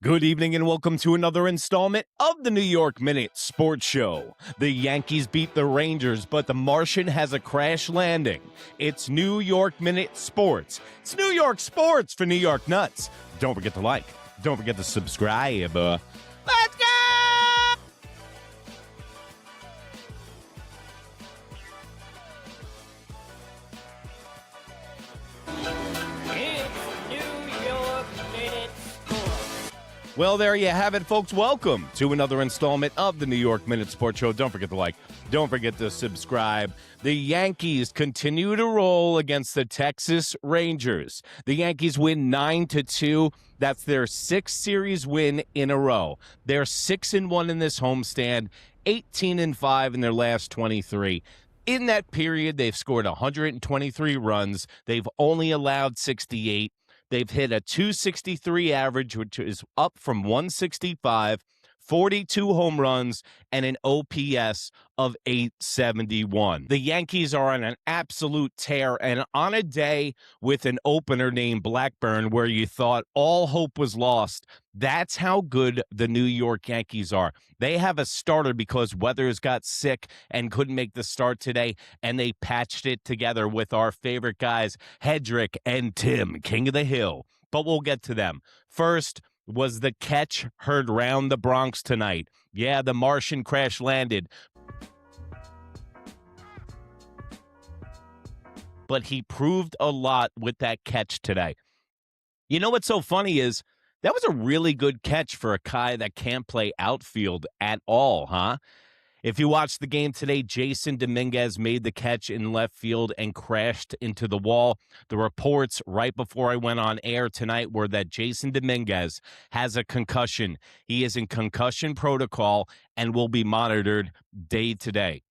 Good evening and welcome to another installment of the New York Minute Sports Show. The Yankees beat the Rangers, but the Martian has a crash landing. It's New York Minute Sports. It's New York Sports for New York Nuts. Don't forget to like. Don't forget to subscribe. Let's go! Well, there you have it, folks. Welcome to another installment of the New York Minute Sports Show. Don't forget to like. Don't forget to subscribe. The Yankees continue to roll against the Texas Rangers. The Yankees win 9-2. That's their sixth series win in a row. They're 6-1 in this homestand, 18-5 in their last 23. In that period, they've scored 123 runs. They've only allowed 68. They've hit a 263 average, which is up from 165, 42 home runs, and an OPS of 871. The Yankees are on an absolute tear, and on a day with an opener named Blackburn where you thought all hope was lost, that's how good the New York Yankees are. They have a starter because Weathers got sick and couldn't make the start today, and they patched it together with our favorite guys, Hedrick and Tim, King of the Hill. But we'll get to them. First was the catch heard round the Bronx tonight. Yeah, the Martian crash landed. But he proved a lot with that catch today. You know what's so funny is that was a really good catch for a guy that can't play outfield at all, huh? If you watched the game today, Jason Dominguez made the catch in left field and crashed into the wall. The reports right before I went on air tonight were that Jason Dominguez has a concussion. He is in concussion protocol and will be monitored day to day.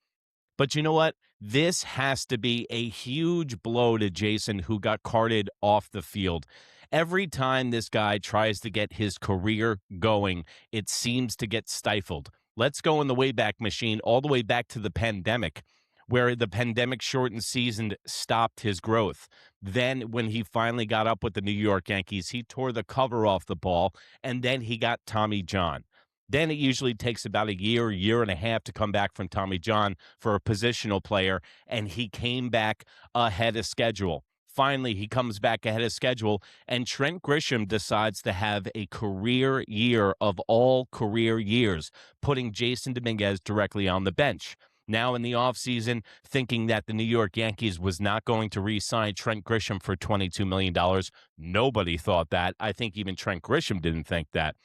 But you know what? This has to be a huge blow to Jason, who got carted off the field. Every time this guy tries to get his career going, it seems to get stifled. Let's go in the Wayback Machine all the way back to the pandemic, where the pandemic shortened season stopped his growth. Then when he finally got up with the New York Yankees, he tore the cover off the ball, and then he got Tommy John. Then it usually takes about a year and a half to come back from Tommy John for a positional player, and he came back ahead of schedule. Finally, he comes back ahead of schedule, and Trent Grisham decides to have a career year of all career years, putting Jason Dominguez directly on the bench. Now in the offseason, thinking that the New York Yankees was not going to re-sign Trent Grisham for $22 million. Nobody thought that. I think even Trent Grisham didn't think that.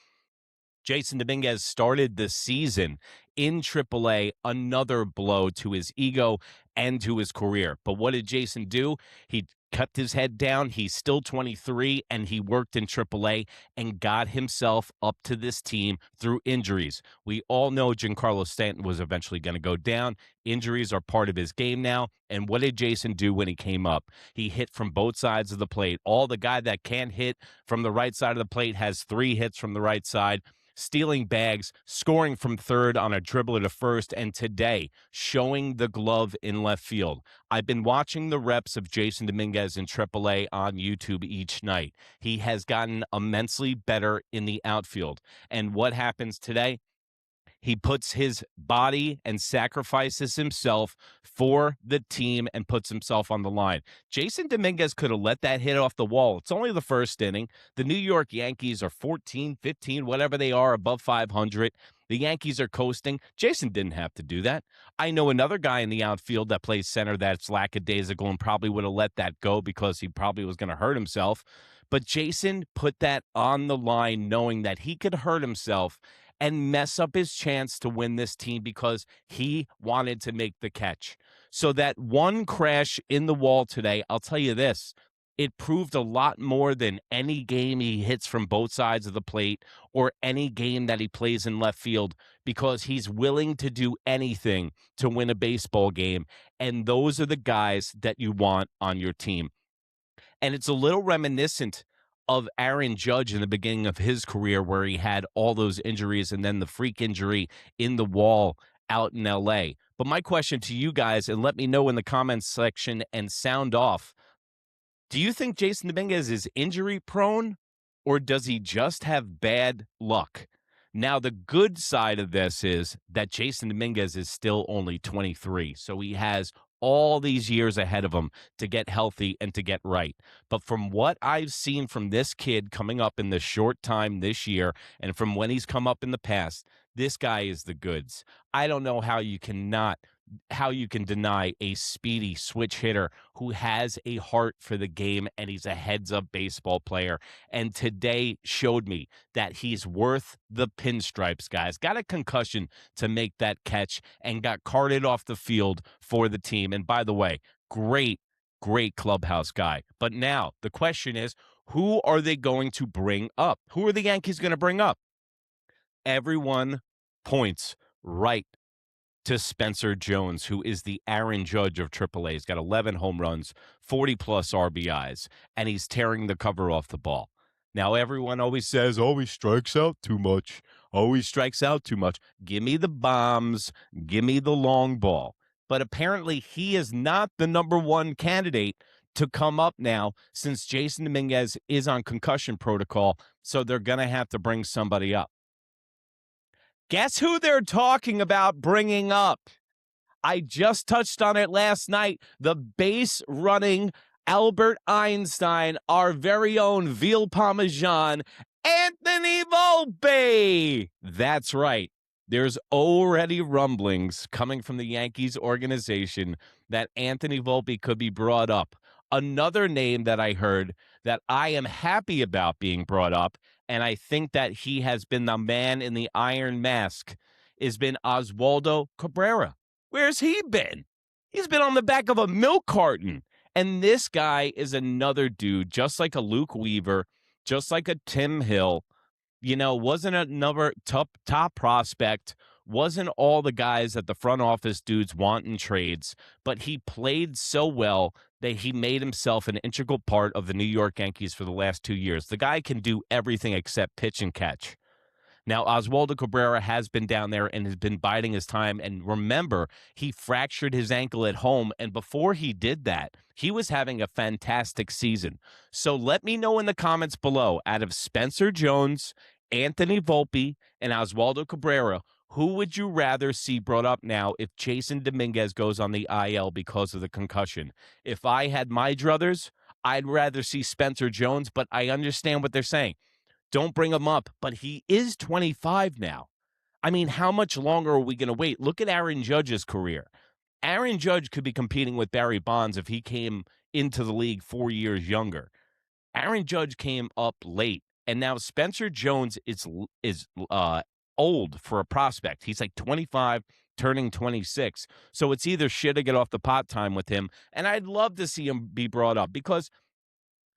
Jason Dominguez started the season in AAA, another blow to his ego and to his career. But what did Jason do? He kept his head down. He's still 23, and he worked in AAA and got himself up to this team through injuries. We all know Giancarlo Stanton was eventually going to go down. Injuries are part of his game now. And what did Jason do when he came up? He hit from both sides of the plate. The guy that can't hit from the right side of the plate has 3 hits from the right side, stealing bags, scoring from third on a dribbler to first, and today showing the glove in left field. I've been watching the reps of Jason Dominguez in AAA on YouTube each night. He has gotten immensely better in the outfield. And what happens today? He puts his body and sacrifices himself for the team and puts himself on the line. Jason Dominguez could have let that hit off the wall. It's only the first inning. The New York Yankees are 14, 15, whatever they are, above 500. The Yankees are coasting. Jason didn't have to do that. I know another guy in the outfield that plays center that's lackadaisical and probably would have let that go because he probably was going to hurt himself. But Jason put that on the line knowing that he could hurt himself and mess up his chance to win this team because he wanted to make the catch. So that one crash in the wall today, I'll tell you this, it proved a lot more than any game he hits from both sides of the plate or any game that he plays in left field, because he's willing to do anything to win a baseball game. And those are the guys that you want on your team. And it's a little reminiscent of Aaron Judge in the beginning of his career, where he had all those injuries and then the freak injury in the wall out in L.A. But my question to you guys, and let me know in the comments section and sound off, do you think Jason Dominguez is injury prone, or does he just have bad luck? Now, the good side of this is that Jason Dominguez is still only 23, so he has all these years ahead of him to get healthy and to get right. But from what I've seen from this kid coming up in the short time this year and from when he's come up in the past, this guy is the goods. I don't know how you can deny a speedy switch hitter who has a heart for the game and he's a heads-up baseball player. And today showed me that he's worth the pinstripes, guys. Got a concussion to make that catch and got carted off the field for the team. And by the way, great clubhouse guy. But now the question is, who are they going to bring up? Who are the Yankees going to bring up? Everyone points right to Spencer Jones, who is the Aaron Judge of AAA. He's got 11 home runs, 40-plus RBIs, and he's tearing the cover off the ball. Now, everyone always says, oh, he strikes out too much. Oh, he strikes out too much. Give me the bombs. Give me the long ball. But apparently, he is not the number one candidate to come up now since Jason Dominguez is on concussion protocol, so they're going to have to bring somebody up. Guess who they're talking about bringing up? I just touched on it last night. The base running Albert Einstein, our very own veal parmesan, Anthony Volpe. That's right. There's already rumblings coming from the Yankees organization that Anthony Volpe could be brought up. Another name that I heard that I am happy about being brought up, and I think that he has been the man in the iron mask, has been Oswaldo Cabrera. Where's he been? He's been on the back of a milk carton. And this guy is another dude, just like a Luke Weaver, just like a Tim Hill, wasn't another top prospect, wasn't all the guys that the front office dudes want in trades, but he played so well that he made himself an integral part of the New York Yankees for the last 2 years. The guy can do everything except pitch and catch. Now, Oswaldo Cabrera has been down there and has been biding his time. And remember, he fractured his ankle at home. And before he did that, he was having a fantastic season. So let me know in the comments below, out of Spencer Jones, Anthony Volpe, and Oswaldo Cabrera, who would you rather see brought up now if Jason Dominguez goes on the IL because of the concussion? If I had my druthers, I'd rather see Spencer Jones, but I understand what they're saying. Don't bring him up, but he is 25 now. I mean, how much longer are we going to wait? Look at Aaron Judge's career. Aaron Judge could be competing with Barry Bonds if he came into the league 4 years younger. Aaron Judge came up late, and now Spencer Jones is old for a prospect. He's like 25, turning 26. So it's either shit or get off the pot time with him, and I'd love to see him be brought up because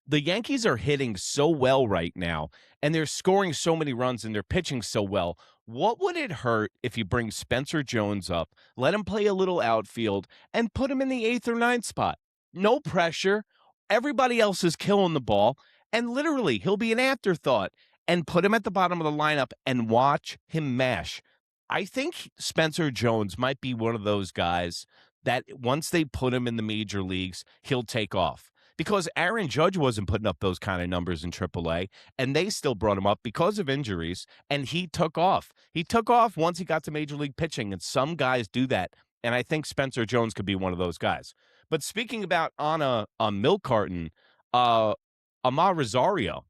the Yankees are hitting so well right now, and they're scoring so many runs, and they're pitching so well. What would it hurt if you bring Spencer Jones up, let him play a little outfield, and put him in the 8th or 9th spot? No pressure. Everybody else is killing the ball, and literally, he'll be an afterthought. And put him at the bottom of the lineup and watch him mash. I think Spencer Jones might be one of those guys that once they put him in the major leagues, he'll take off. Because Aaron Judge wasn't putting up those kind of numbers in AAA, and they still brought him up because of injuries, and he took off. He took off once he got to major league pitching, and some guys do that, and I think Spencer Jones could be one of those guys. But speaking about on a milk carton, Amar Rosario,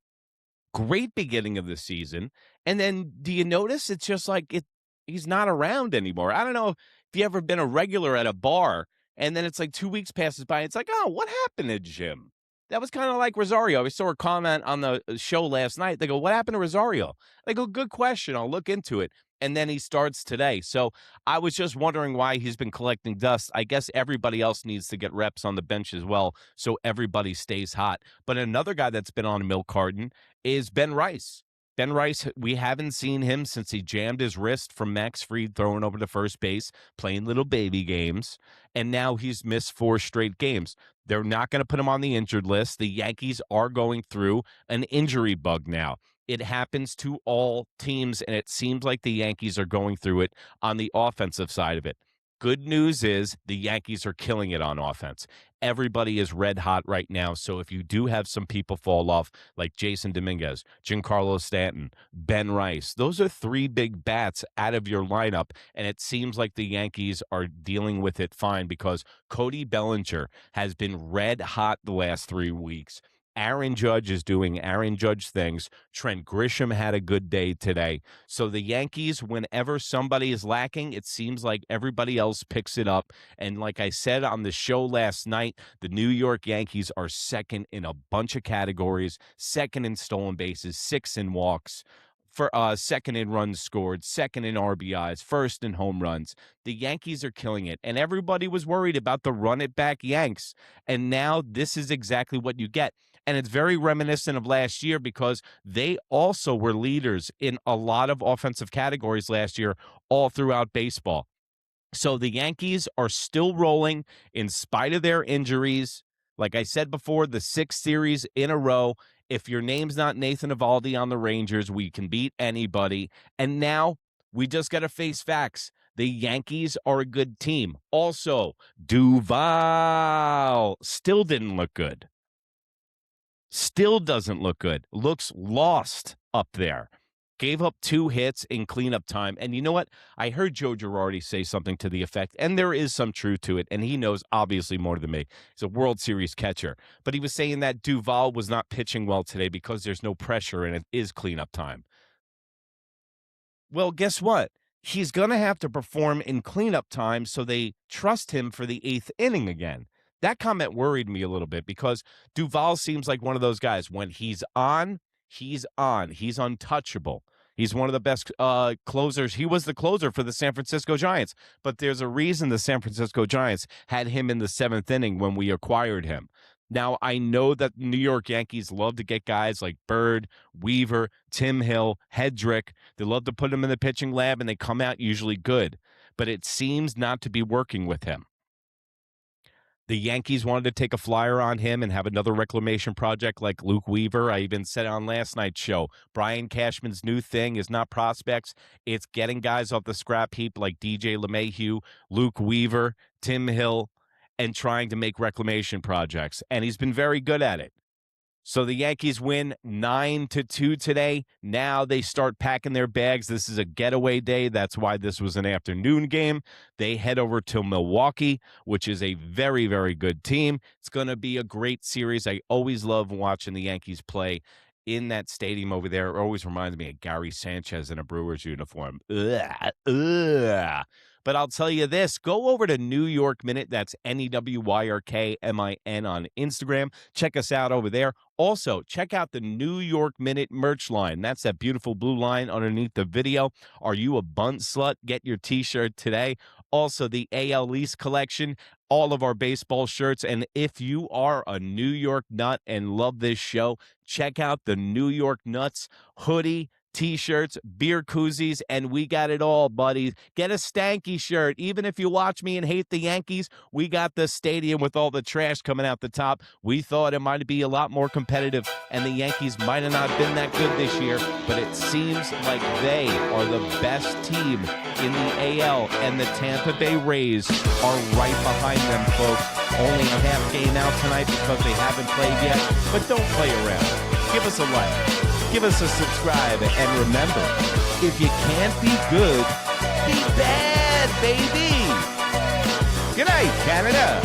great beginning of the season, and then do you notice it's just like he's not around anymore? I don't know if you ever been a regular at a bar, and then it's like 2 weeks passes by, and it's like, oh, what happened to Jim? That was kind of like Rosario. I saw a comment on the show last night. They go, what happened to Rosario? They go, good question. I'll look into it. And then he starts today. So I was just wondering why he's been collecting dust. I guess everybody else needs to get reps on the bench as well, so everybody stays hot. But another guy that's been on a milk carton is Ben Rice. Ben Rice, we haven't seen him since he jammed his wrist from Max Fried throwing over to first base, playing little baby games, and now he's missed 4 straight games. They're not going to put him on the injured list. The Yankees are going through an injury bug now. It happens to all teams, and it seems like the Yankees are going through it on the offensive side of it. Good news is the Yankees are killing it on offense. Everybody is red hot right now. So if you do have some people fall off, like Jason Dominguez, Giancarlo Stanton, Ben Rice, those are three big bats out of your lineup. And it seems like the Yankees are dealing with it fine because Cody Bellinger has been red hot the last 3 weeks. Aaron Judge is doing Aaron Judge things. Trent Grisham had a good day today. So the Yankees, whenever somebody is lacking, it seems like everybody else picks it up. And like I said on the show last night, the New York Yankees are second in a bunch of categories, second in stolen bases, sixth in walks, for second in runs scored, second in RBIs, first in home runs. The Yankees are killing it. And everybody was worried about the run it back Yanks. And now this is exactly what you get. And it's very reminiscent of last year because they also were leaders in a lot of offensive categories last year, all throughout baseball. So the Yankees are still rolling in spite of their injuries. Like I said before, the 6th series in a row. If your name's not Nathan Eovaldi on the Rangers, we can beat anybody. And now we just got to face facts. The Yankees are a good team. Also, Duval still didn't look good. Still doesn't look good. Looks lost up there. Gave up 2 hits in cleanup time. And you know what? I heard Joe Girardi say something to the effect, and there is some truth to it, and he knows obviously more than me. He's a World Series catcher. But he was saying that Duval was not pitching well today because there's no pressure and it is cleanup time. Well, guess what? He's going to have to perform in cleanup time so they trust him for the 8th inning again. That comment worried me a little bit because Duval seems like one of those guys. When he's on, he's on. He's untouchable. He's one of the best closers. He was the closer for the San Francisco Giants. But there's a reason the San Francisco Giants had him in the 7th inning when we acquired him. Now, I know that New York Yankees love to get guys like Bird, Weaver, Tim Hill, Hedrick. They love to put them in the pitching lab, and they come out usually good. But it seems not to be working with him. The Yankees wanted to take a flyer on him and have another reclamation project like Luke Weaver. I even said it on last night's show. Brian Cashman's new thing is not prospects. It's getting guys off the scrap heap like DJ LeMahieu, Luke Weaver, Tim Hill, and trying to make reclamation projects. And he's been very good at it. So the Yankees win 9-2 today. Now they start packing their bags. This is a getaway day. That's why this was an afternoon game. They head over to Milwaukee, which is a very, very good team. It's going to be a great series. I always love watching the Yankees play in that stadium over there. It always reminds me of Gary Sanchez in a Brewers uniform. Ugh. But I'll tell you this, go over to New York Minute. That's NEWYRKMIN on Instagram. Check us out over there. Also, check out the New York Minute merch line. That's that beautiful blue line underneath the video. Are you a bunt slut? Get your t-shirt today. Also, the AL East collection, all of our baseball shirts. And if you are a New York nut and love this show, check out the New York Nuts hoodie, T-shirts, beer koozies, and we got it all, buddies. Get a stanky shirt. Even if you watch me and hate the Yankees, we got the stadium with all the trash coming out the top. We thought it might be a lot more competitive, and the Yankees might have not been that good this year, but it seems like they are the best team in the AL, and the Tampa Bay Rays are right behind them, folks. Only a half game out tonight because they haven't played yet, but don't play around. Give us a like. Give us a subscribe, and remember, if you can't be good, be bad, baby. Good night, Canada.